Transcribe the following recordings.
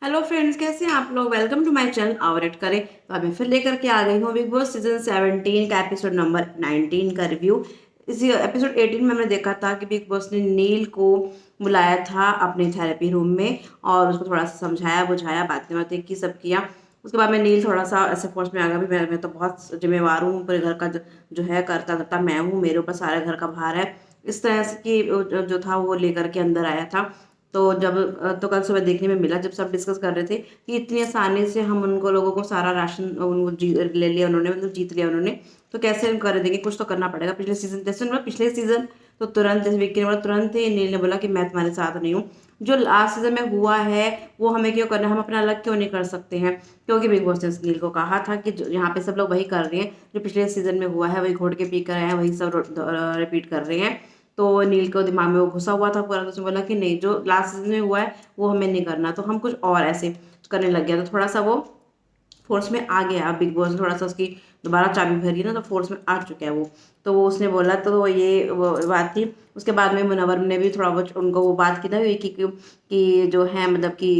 Hello friends, कैसे हैं आप लोग। वेलकम टू माय चैनल और एड करें। तो अभी फिर लेकर के आ गई हूँ बिग बॉस सीजन 17 का एपिसोड नंबर 19 का रिव्यू। इसी एपिसोड 18 में हमने देखा था कि बिग बॉस ने नील को बुलाया था अपने थेरेपी रूम में और उसको थोड़ा सा समझाया बुझाया, बातें बातें की, सब किया। उसके बाद में नील थोड़ा सा ऐसे फोर्स में आ गया भी मैं तो बहुत जिम्मेवार हूँ, पूरे घर का जो है करता धरता मैं हूँ, मेरे ऊपर सारे घर का भार है। इस तरह से कि जो था वो लेकर के अंदर आया था। तो जब तो कल सुबह देखने में मिला जब सब डिस्कस कर रहे थे कि इतनी आसानी से हम उनको लोगों को सारा राशन उनको ले लिया उन्होंने, मतलब जीत लिया उन्होंने। तो कैसे हम कर देंगे, कुछ तो करना पड़ेगा। पिछले सीजन जैसे उन्होंने पिछले सीजन तो तुरंत, जैसे विक्की ने बोला तुरंत ही नील ने बोला कि मैं तुम्हारे साथ नहीं हूँ। जो लास्ट सीजन में हुआ है वो हमें क्यों करना है, हम अपना अलग क्यों नहीं कर सकते हैं। क्योंकि बिग बॉस ने उस नील को कहा था कि यहाँ पे सब लोग वही कर रहे हैं जो पिछले सीजन में हुआ है, वही घोट के पी कर आए हैं, वही सब रिपीट कर रहे हैं। तो नील को दिमाग में वो घुसा हुआ था पूरा, तो उसने बोला कि नहीं, जो लास्ट सीजन में हुआ है वो हमें नहीं करना, तो हम कुछ और ऐसे करने लग गया। तो थोड़ा सा वो फोर्स में आ गया। बिग बॉस ने थोड़ा सा उसकी दोबारा चाबी भरी ना, तो फोर्स में आ चुका है वो। तो वो उसने बोला, तो ये वो बात थी। उसके बाद में मुनव्वर ने भी थोड़ा बहुत उनको वो बात की था कि जो है मतलब कि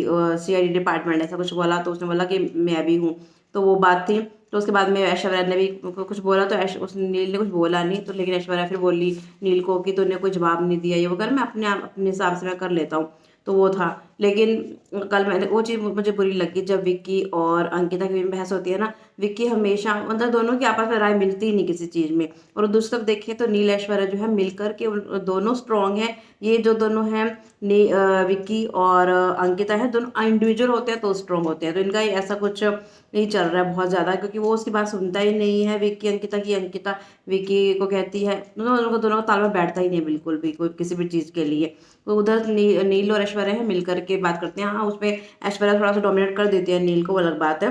CID डिपार्टमेंट ऐसा कुछ बोला, तो उसने बोला कि मैं भी हूँ। तो वो बात थी। तो उसके बाद में ऐश्वर्या ने भी कुछ बोला, तो उसने नील ने कुछ बोला नहीं, तो लेकिन ऐश्वर्या फिर बोली नील को कि तूने कोई जवाब नहीं दिया, ये वो कर, मैं अपने आप अपने हिसाब से मैं कर लेता हूँ। तो वो था। लेकिन कल मैंने वो चीज़ मुझे बुरी लगी जब विक्की और अंकिता की भी बहस होती है ना। विक्की हमेशा मतलब दोनों की आपस में राय मिलती ही नहीं किसी चीज़ में। और दूसरी तरफ देखिए तो नील ऐश्वर्या जो है मिलकर के दोनों स्ट्रॉन्ग हैं। ये जो दोनों हैं विक्की और अंकिता है, दोनों इंडिविजुअल होते हैं तो स्ट्रॉन्ग होते हैं। तो इनका ही ऐसा कुछ नहीं चल रहा है बहुत ज़्यादा, क्योंकि वो उसकी बात सुनता ही नहीं है विक्की अंकिता की। अंकिता विक्की को कहती है, दोनों का तालमेल बैठता ही नहीं बिल्कुल भी कोई किसी भी चीज़ के लिए। तो उधर नील और ऐश्वर्या है मिलकर के बात करते हैं। हाँ, उसमें ऐश्वर्या थोड़ा सा डोमिनेट कर देती है नील को, वो अलग बात है।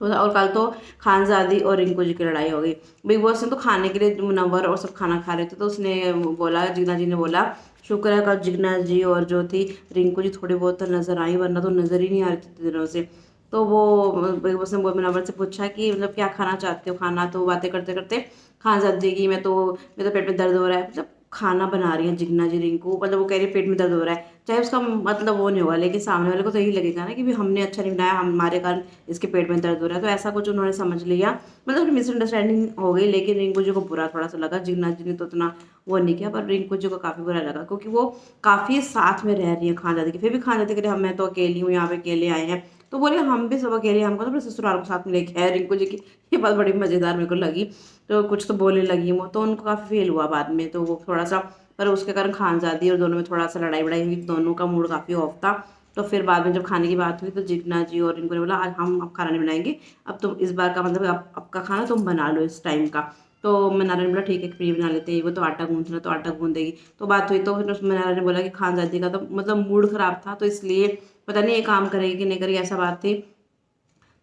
और कल तो खानजादी और रिंकू जी की लड़ाई हो गई। बिग बॉस ने तो खाने के लिए मुनव्वर और सब खाना खा रहे थे, तो उसने बोला, जिग्ना जी ने बोला, शुक्र है कल जिग्ना जी और जो थी रिंकू जी थोड़ी बहुत तो नजर आई, वरना तो नजर ही नहीं आ रही थी दिनों से। तो वो बिग बॉस ने मुनव्वर से पूछा कि मतलब क्या खाना चाहते हो खाना, तो बातें करते करते खानजादी की, मैं तो पेट में दर्द हो रहा है, मतलब खाना बना रही है जिग्ना जी रिंकू, मतलब वो कह रही है पेट में दर्द हो रहा है। चाहे उसका मतलब वो नहीं होगा, लेकिन सामने वाले को तो यही लगेगा ना कि भी हमने अच्छा नहीं बनाया, हमारे कारण इसके पेट में दर्द हो रहा है। तो ऐसा कुछ उन्होंने समझ लिया, मतलब मिसअंडरस्टैंडिंग हो गई। लेकिन रिंकू जी को बुरा थोड़ा सा लगा, जिग्ना जी ने तो उतना वो नहीं किया, पर रिंकू जी को काफ़ी बुरा लगा क्योंकि वो काफ़ी साथ में रह रही है खानदादी के। फिर भी खानदादी के लिए हम मैं तो अकेली हूँ यहाँ पे, अकेले आए हैं। तो बोले हम भी सब अकेले, हमको तो अपने ससुराल को साथ में लेके आए। रिंकू जी की ये बात बड़ी मज़ेदार मेरे को लगी। तो कुछ तो बोलने लगी वो, तो उनको काफ़ी फील हुआ बाद में, तो वो थोड़ा सा, पर उसके कारण खानजादी और दोनों में थोड़ा सा लड़ाई वड़ाई हुई, दोनों का मूड काफ़ी ऑफ था। तो फिर बाद में जब खाने की बात हुई तो जिग्ना जी और इनको ने बोला आज हम अब खाना नहीं बनाएंगे, अब तुम इस बार का मतलब अब का खाना तुम बना लो इस टाइम का। तो मनारा ने बोला ठीक है प्रिय बना लेते हैं, वो तो आटा गूंथना तो आटा गूंथ देगी। तो बात हुई, तो फिर मनारा ने बोला कि खानजादी का तो मतलब मूड खराब था, तो इसलिए पता नहीं ये काम करेगी कि नहीं करेगी, ऐसा बात थी।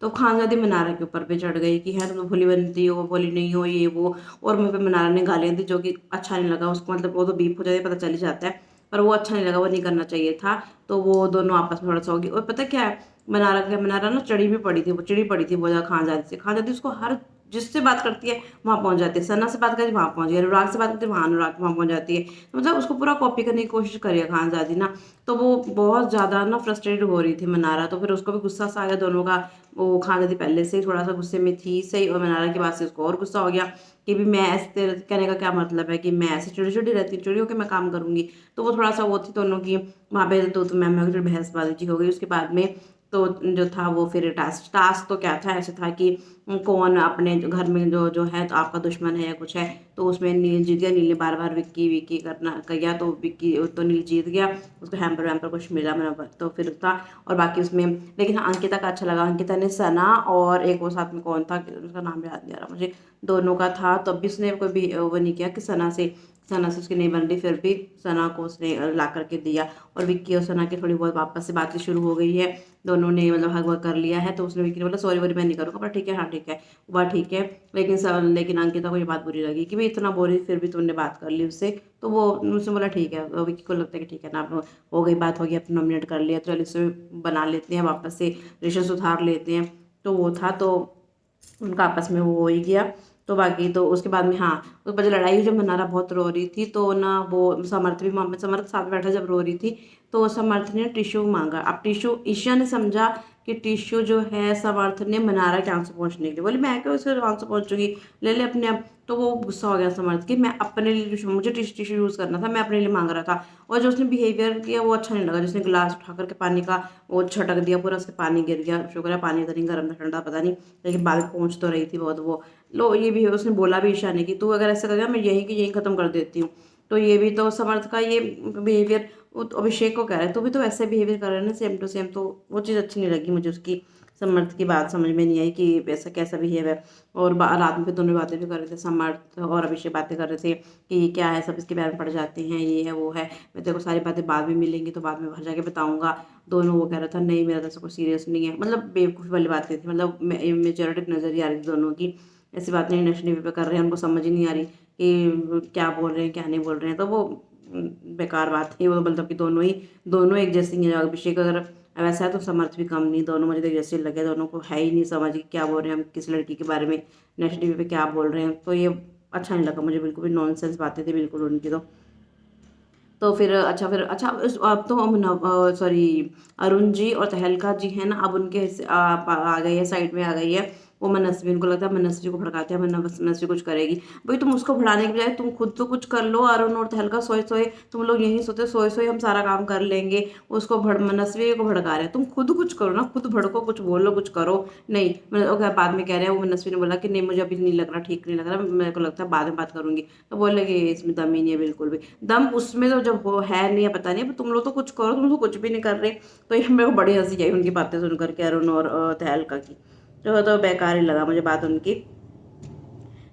तो खानजादी मनारा के ऊपर पे चढ़ गई कि है तुम तो भोली बनती हो, भोली नहीं हो, ये वो। और मुझे पे मनारा ने गालियाँ दी जो कि अच्छा नहीं लगा उसको, मतलब वो तो बीप हो जाती है, पता चल ही जाता है। पर वो अच्छा नहीं लगा, वो नहीं करना चाहिए था। तो वो दोनों आपस में थोड़ा सा होगी। और पता क्या है, मनारा ना चढ़ी भी पड़ी थी, वो चिड़ी पड़ी थी बहुत ज़्यादा खानजादी से। खानजादी उसको हर जिससे बात करती है वहाँ पहुँच जाती है, सना से बात करती है वहाँ पहुँच गई, अनुराग से बात करती है वहाँ अनुराग वहाँ पहुँच जाती है। तो मतलब उसको पूरा कॉपी करने की कोशिश करी है खानजादी ना। तो वो बहुत ज़्यादा ना फ्रस्ट्रेटेड हो रही थी मनारा, तो फिर उसको भी गुस्सा सा आ गया दोनों का। वो खानदादी पहले से ही थोड़ा सा गुस्से में थी सही, और मनारा की बात से उसको और गुस्सा हो गया कि भी मैं ऐसे, तेरे कहने का क्या मतलब है कि मैं ऐसे चिड़ी चिड़ी रहती हूँ, चिड़ी होकर मैं काम करूंगी। तो वो थोड़ा सा वो थी दोनों की वहाँ पे, तो मैम में बहसबाजी हो गई उसके बाद में। तो जो था वो फिर टास्क टास्क तो क्या था, ऐसे था कि कौन अपने घर में जो जो है तो आपका दुश्मन है या कुछ है। तो उसमें नील जीत गया, नील ने बार बार विक्की विक्की करना किया, तो विक्की तो नील जीत गया। उसको हैम्पर वैम्पर कुछ मिला मेरा, तो फिर था। और बाकी उसमें, लेकिन हाँ अंकिता का अच्छा लगा, अंकिता ने सना और एक वो साथ में कौन था उसका नाम याद नहीं आ रहा मुझे, दोनों का था। तब भी उसने कोई भी वो नहीं किया कि सना से उसकी नहीं बन रही, फिर भी सना को उसने ला करके दिया। और विक्की और सना की थोड़ी बहुत वापस से बातें शुरू हो गई है, दोनों ने मतलब हग वग कर लिया है। तो उसने विक्की ने बोला सॉरी वॉरी मैं नहीं करूँगा, पर ठीक है, हाँ ठीक है, वो बात ठीक है। लेकिन अंकिता को ये बात बुरी लगी कि भाई इतना बोली फिर भी तुमने बात कर ली उससे। तो वो उसने बोला ठीक है, विक्की को लगता है कि ठीक है ना, अब हो गई बात, हो गई, अपने नॉमिनेट कर लिया, तो चल इसे बना लेते हैं वापस से, रिश्ते सुधार लेते हैं। तो वो था, तो उनका आपस में वो हो ही गया। तो बाकी तो उसके बाद में हाँ, उसके बाद जो लड़ाई हुई, जब मनारा बहुत रो रही थी तो ना वो समर्थ भी समर्थ साथ में बैठा जब रो रही थी, तो समर्थ ने टिश्यू मांगा। अब टिश्यू, ईशा ने समझा कि टिश्यू जो है समर्थ ने मनारा के आंसू से पहुंचने के लिए बोली, मैं क्यों उसके आंसू से पहुंचूंगी, ले ले अपने आप। तो वो गुस्सा हो गया समर्थ कि मैं अपने लिए मुझे टिश्यू यूज़ करना था, मैं अपने लिए मांग रहा था। और जो उसने बिहेवियर किया वो अच्छा नहीं लगा, जिसने गिलास उठा करके पानी का वो छटक दिया, पूरा उसके पानी गिर गया। शुक्र है पानी तो नहीं गर्म था, ठंडा पता नहीं, लेकिन बाल पहुँच तो रही थी बहुत वो। लो ये भी उसने बोला भी ईशा ने कि तू अगर ऐसा करेगा मैं यही कि यही ख़त्म कर देती हूँ। तो ये भी तो समर्थ का ये बिहेवियर अभिषेक को कह रहा है, तू भी तो वैसे बिहेवियर कर रहा है ना सेम टू सेम। तो वो चीज़ अच्छी नहीं लगी मुझे उसकी, समर्थ की बात समझ में नहीं आई कि ऐसा कैसा बिहेव है। और रात में फिर दोनों बातें भी कर रहे थे, समर्थ और अभिषेक बातें कर रहे थे कि ये क्या है, सब इसके बारे में पड़ जाते हैं, ये है वो है, मैं तेरे को सारी बातें बाद में मिलेंगी तो बाद में घर जाके बताऊंगा। दोनों वो कह रहा था नहीं मेरा तो ऐसा कुछ सीरियस नहीं है, मतलब बेवकूफ़ी वाली बातें थी, मतलब मेच्योरिटी नज़र ही आ रही थी दोनों की। ऐसी बात नहीं नेशनल टीवी पे कर रहे हैं, उनको समझ ही नहीं आ रही कि क्या बोल रहे हैं क्या नहीं बोल रहे हैं। तो वो बेकार बात थी वो, मतलब कि दोनों एक जैसी हैं। अभिषेक अगर वैसा है तो समर्थ भी कम नहीं, दोनों मुझे तो एक जैसे लगे, दोनों को है ही नहीं समझ कि क्या बोल रहे हैं हम किस लड़की के बारे में, नेशनल टीवी पे क्या बोल रहे हैं। तो ये अच्छा नहीं लगा मुझे, बिल्कुल भी नॉनसेंस बातें थी बिल्कुल उनकी। तो फिर अच्छा अब तो सॉरी, अरुण जी और तहलका जी हैं ना, अब उनके आ गई है, साइड में आ गई है वो मनस्वी। उनको लगता है मनस्वी को भड़काते हैं, मनस्वी कुछ करेगी। भाई तुम उसको भड़ाने के बजाय तुम खुद तो कुछ कर लो। अरुण और तहलका सोए सोए, तुम लोग यही सोते सोए सोए हम सारा काम कर लेंगे, उसको मनस्वी को भड़का रहे हैं। तुम खुद कुछ करो ना, खुद भड़को, कुछ बोलो, कुछ करो। नहीं मतलब बाद में कह रहे हैं, वो मनस्वी ने बोला कि नहीं मुझे अभी नहीं लग रहा, ठीक नहीं लग रहा, मेरे को लगता है बाद में बात करूंगी। तो बोले कि इसमें दम ही नहीं है बिल्कुल भी, दम उसमें तो जब वो है नहीं है पता नहीं, पर तुम लोग तो कुछ करो, तुम तो कुछ भी नहीं कर रहे। तो ये मेरे को बड़ी हंसी आई उनकी बातें सुनकर के, अरुण और तहलका की। तो बेकार ही लगा मुझे बात उनकी।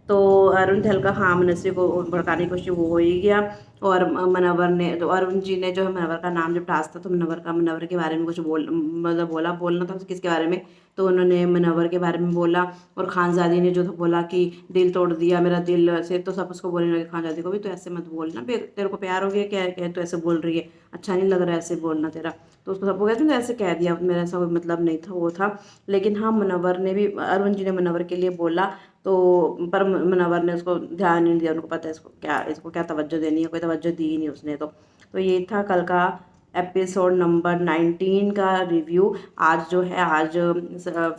तो अरुण तहलका हाँ मनस्वी को भड़काने की कोशिश वो हो ही गया। और मनवर ने, तो अरुण जी ने जो है मनवर का नाम जब टास्क था तो मनवर के बारे में कुछ मतलब बोलना था किसके बारे में, तो उन्होंने मनवर के बारे में बोला। और खानजादी ने जो था बोला कि दिल तोड़ दिया मेरा दिल से, तो सब उसको बोलने लगे खानजादी को भी, तो ऐसे मत बोलना, तेरे को प्यार हो गया क्या है तो ऐसे बोल रही है, अच्छा नहीं लग रहा है ऐसे बोलना तेरा। तो उसको सब हो गया, तो ऐसे कह दिया, मेरा ऐसा कोई मतलब नहीं था वो था। लेकिन हाँ मनवर ने भी, अरुण जी ने मनवर के लिए बोला, तो पर मनवर ने उसको ध्यान नहीं दिया, उनको पता है इसको क्या तवज्जो देनी है, कोई तवज्जो दी ही नहीं उसने। तो ये था कल का एपिसोड नंबर 19 का रिव्यू। आज जो है, आज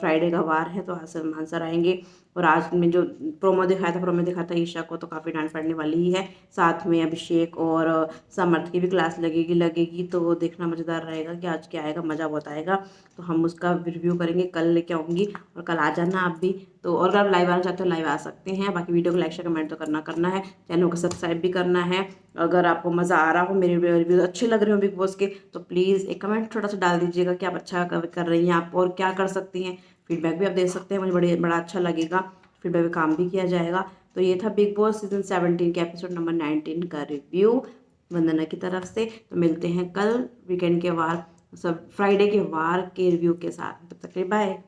फ्राइडे का वार है, तो आज सलमान सर आएंगे। और आज में जो प्रोमो दिखाया था ईशा को, तो काफ़ी डांट पड़ने वाली ही है। साथ में अभिषेक और समर्थ की भी क्लास लगेगी, तो वो देखना मज़ेदार रहेगा कि आज क्या आएगा, मज़ा बहुत आएगा। तो हम उसका रिव्यू करेंगे, कल लेके आऊँगी, और कल आ जाना आप भी। तो और अगर आप लाइव आना चाहते हो लाइव आ सकते हैं, बाकी वीडियो को लाइक शेयर कमेंट तो करना है, चैनल को सब्सक्राइब भी करना है। अगर आपको मज़ा आ रहा हो, मेरे रिव्यू अच्छे लग रहे हो बिग बॉस के, तो प्लीज़ एक कमेंट छोटा सा डाल दीजिएगा कि आप अच्छा कर रही हैं आप, और क्या कर सकती हैं। फीडबैक भी आप दे सकते हैं, मुझे बड़ा अच्छा लगेगा, फीडबैक पे काम भी किया जाएगा। तो ये था बिग बॉस सीजन 17 के एपिसोड नंबर 19 का रिव्यू वंदना की तरफ से। तो मिलते हैं कल वीकेंड के वार, सब फ्राइडे के वार के रिव्यू के साथ। तब तक के लिए बाय।